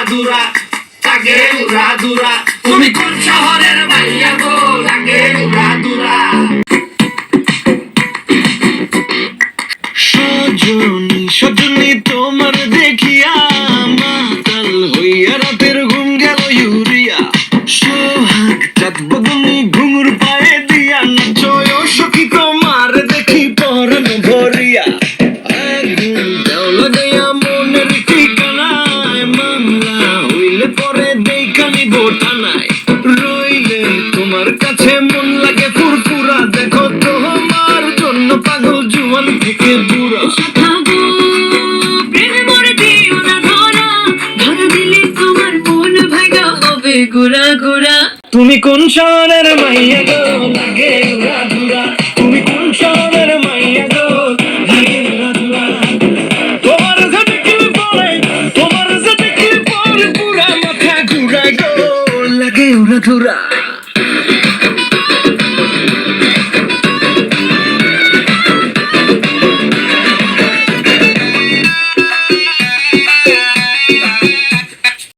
দুরা লাগে উড়া দুরা তুমি কোন শহরের মাইয়া গো লাগে উড়া দুরা সজনী সজনী তোমার দেখিয়া মাতাল হইয়া রাতের ঘুম গেল ইউরিয়া সোহাগ চাঁদ বদনী ঘুঙুর পায়ে দিয়া নাচয় সখী তোমার দেখি পরাণ ভরিয়া একদিন দেও লাগাইয়া মনের ঠিকানায় মামলা হইলে পরে দেখানি বোটানায় রইলে তোমার কাছে মন লাগে ফুরফুরা দেখো তোমার জন্য পাগল জুয়ান থেকে বুড়া গুড়া গুড়া তুমি কোন শহরের মাইয়া গো লাগে উড়া দুরা তুমি কোন শহরের মাইয়া গো লাগে উড়া দুরা তোমার সাথে কি পরে পুরা মাথা ঘুরা গো লাগে উড়া দুরা